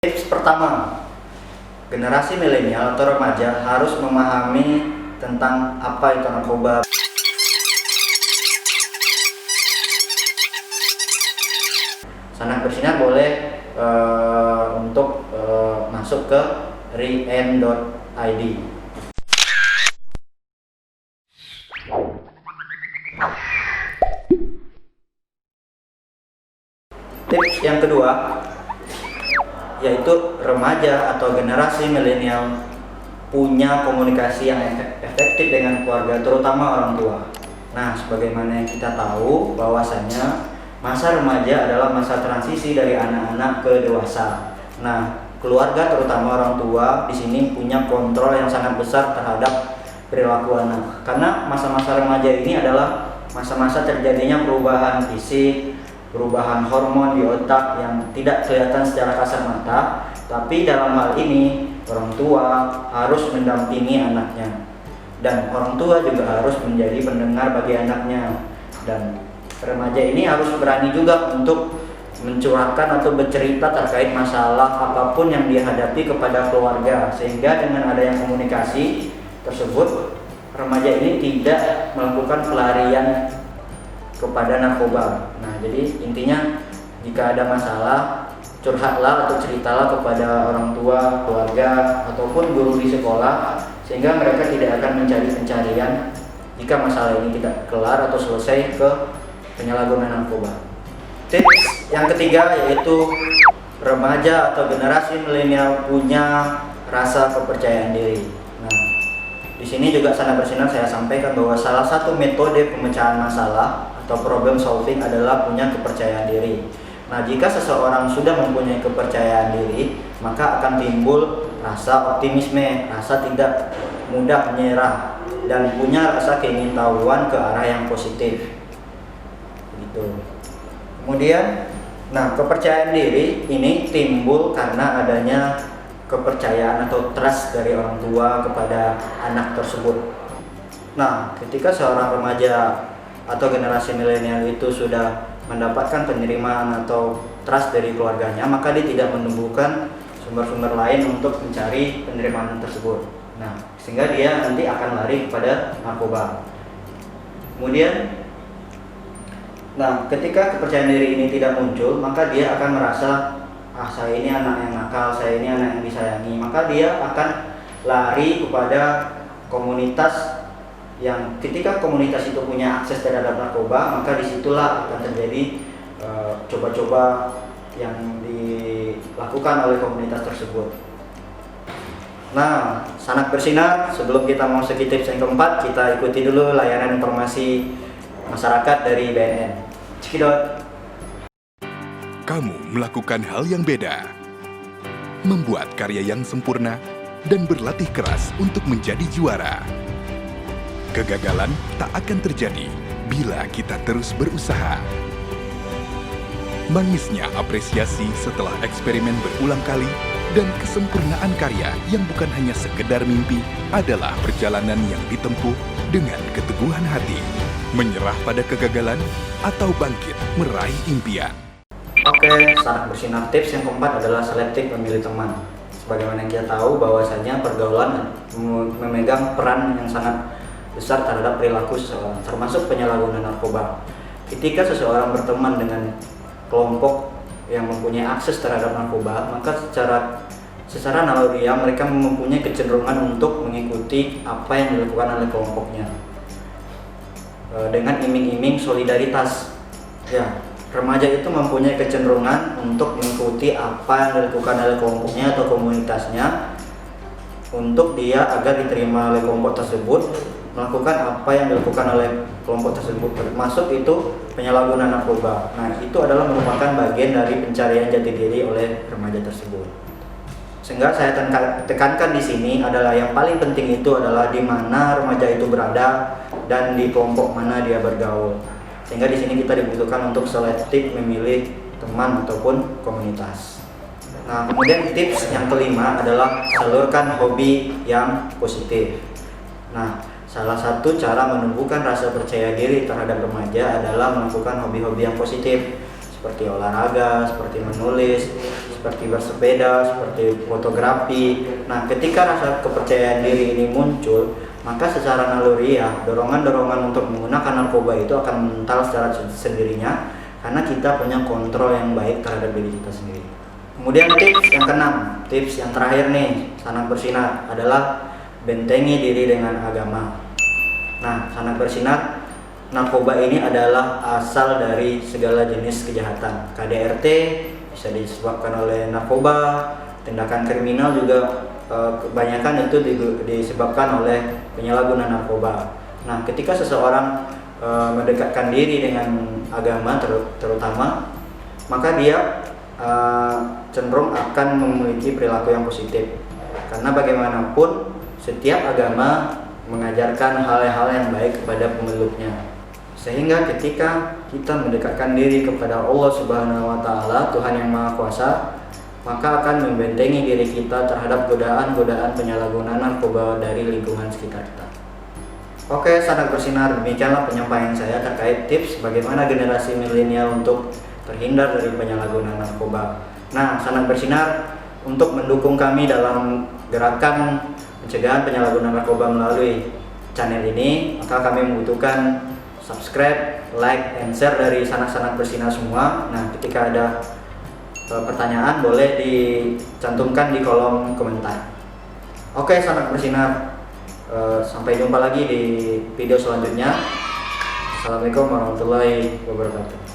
Tips pertama, generasi milenial atau remaja harus memahami tentang apa itu narkoba. Sanak bersinar boleh untuk masuk ke rem.id. Tips yang kedua, yaitu remaja atau generasi milenial punya komunikasi yang efektif dengan keluarga, terutama orang tua. Nah, sebagaimana yang kita tahu bahwasanya masa remaja adalah masa transisi dari anak-anak ke dewasa. Nah, keluarga terutama orang tua di sini punya kontrol yang sangat besar terhadap perilaku anak. Karena masa-masa remaja ini adalah masa-masa terjadinya perubahan fisik, perubahan hormon di otak yang tidak kelihatan secara kasar mata, tapi dalam hal ini orang tua harus mendampingi anaknya, dan orang tua juga harus menjadi pendengar bagi anaknya, dan remaja ini harus berani juga untuk mencurahkan atau bercerita terkait masalah apapun yang dihadapi kepada keluarga, sehingga dengan adanya komunikasi tersebut remaja ini tidak melakukan pelarian kepada narkoba. Nah, jadi intinya jika ada masalah, curhatlah atau ceritalah kepada orang tua, keluarga, ataupun guru di sekolah, sehingga mereka tidak akan mencari pencarian jika masalah ini tidak kelar atau selesai ke penyalahgunaan narkoba. Tips yang ketiga yaitu remaja atau generasi milenial punya rasa kepercayaan diri. Nah, di sini juga sangat bersinar saya sampaikan bahwa salah satu metode pemecahan masalah atau problem solving adalah punya kepercayaan diri. Nah, jika seseorang sudah mempunyai kepercayaan diri, maka akan timbul rasa optimisme, rasa tidak mudah menyerah, dan punya rasa keingintahuan ke arah yang positif. Gitu. Kemudian, nah, kepercayaan diri ini timbul karena adanya kepercayaan atau trust dari orang tua kepada anak tersebut. Nah, ketika seorang remaja atau generasi milenial itu sudah mendapatkan penerimaan atau trust dari keluarganya, maka dia tidak menumbuhkan sumber-sumber lain untuk mencari penerimaan tersebut. Nah, sehingga dia nanti akan lari kepada narkoba. Kemudian, nah, ketika kepercayaan diri ini tidak muncul, maka dia akan merasa, saya ini anak yang nakal, saya ini anak yang disayangi. Maka dia akan lari kepada komunitas yang ketika komunitas itu punya akses terhadap narkoba, maka disitulah akan terjadi coba-coba yang dilakukan oleh komunitas tersebut. Nah, sanak bersinar, sebelum kita memasuki tips yang keempat, kita ikuti dulu layanan informasi masyarakat dari BNN. Cekidot. Kamu melakukan hal yang beda, membuat karya yang sempurna, dan berlatih keras untuk menjadi juara. Kegagalan tak akan terjadi bila kita terus berusaha. Manisnya apresiasi setelah eksperimen berulang kali dan kesempurnaan karya yang bukan hanya sekedar mimpi adalah perjalanan yang ditempuh dengan keteguhan hati, menyerah pada kegagalan atau bangkit meraih impian. Oke, sanak bersinar. Tips yang keempat adalah selektif memilih teman. Sebagaimana yang kita tahu bahwasanya pergaulan memegang peran yang sangat besar terhadap perilaku seseorang, termasuk penyalahgunaan narkoba. Ketika seseorang berteman dengan kelompok yang mempunyai akses terhadap narkoba, maka secara naluriah mereka mempunyai kecenderungan untuk mengikuti apa yang dilakukan oleh kelompoknya dengan iming-iming solidaritas. Ya, remaja itu mempunyai kecenderungan untuk mengikuti apa yang dilakukan oleh kelompoknya atau komunitasnya, untuk dia agar diterima oleh kelompok tersebut, melakukan apa yang dilakukan oleh kelompok tersebut, termasuk itu penyalahgunaan narkoba. Nah, itu adalah merupakan bagian dari pencarian jati diri oleh remaja tersebut. Sehingga saya tekankan di sini adalah yang paling penting itu adalah di mana remaja itu berada dan di kelompok mana dia bergaul. Sehingga di sini kita dibutuhkan untuk selektif memilih teman ataupun komunitas. Nah, kemudian tips yang kelima adalah salurkan hobi yang positif. Nah, salah satu cara menumbuhkan rasa percaya diri terhadap remaja adalah melakukan hobi-hobi yang positif, seperti olahraga, seperti menulis, seperti bersepeda, seperti fotografi. Nah, ketika rasa kepercayaan diri ini muncul, maka secara naluriah dorongan-dorongan untuk menggunakan narkoba itu akan mental secara sendirinya, karena kita punya kontrol yang baik terhadap diri kita sendiri. Kemudian tips yang keenam, tips yang terakhir nih, Sanak Bersinar, adalah bentengi diri dengan agama. Nah, Sanak Bersinar, narkoba ini adalah asal dari segala jenis kejahatan. KDRT bisa disebabkan oleh narkoba, tindakan kriminal juga kebanyakan itu disebabkan oleh penyalahgunaan narkoba. Nah, ketika seseorang mendekatkan diri dengan agama terutama, maka dia cenderung akan memiliki perilaku yang positif. Karena bagaimanapun setiap agama mengajarkan hal-hal yang baik kepada pemeluknya. Sehingga ketika kita mendekatkan diri kepada Allah Subhanahu wa Ta'ala, Tuhan yang Maha Kuasa, maka akan membentengi diri kita terhadap godaan-godaan penyalahgunaan narkoba dari lingkungan sekitar kita. Oke, Sanak Bersinar, demikianlah penyampaian saya terkait tips bagaimana generasi milenial untuk terhindar dari penyalahgunaan narkoba. Nah, Sanak Bersinar, untuk mendukung kami dalam gerakan pencegahan penyalahgunaan narkoba melalui channel ini, maka kami membutuhkan subscribe, like, and share dari Sanak-Sanak Bersinar semua. Nah, ketika ada pertanyaan boleh dicantumkan di kolom komentar. Oke, Sanak Bersinar, sampai jumpa lagi di video selanjutnya. Assalamualaikum warahmatullahi wabarakatuh.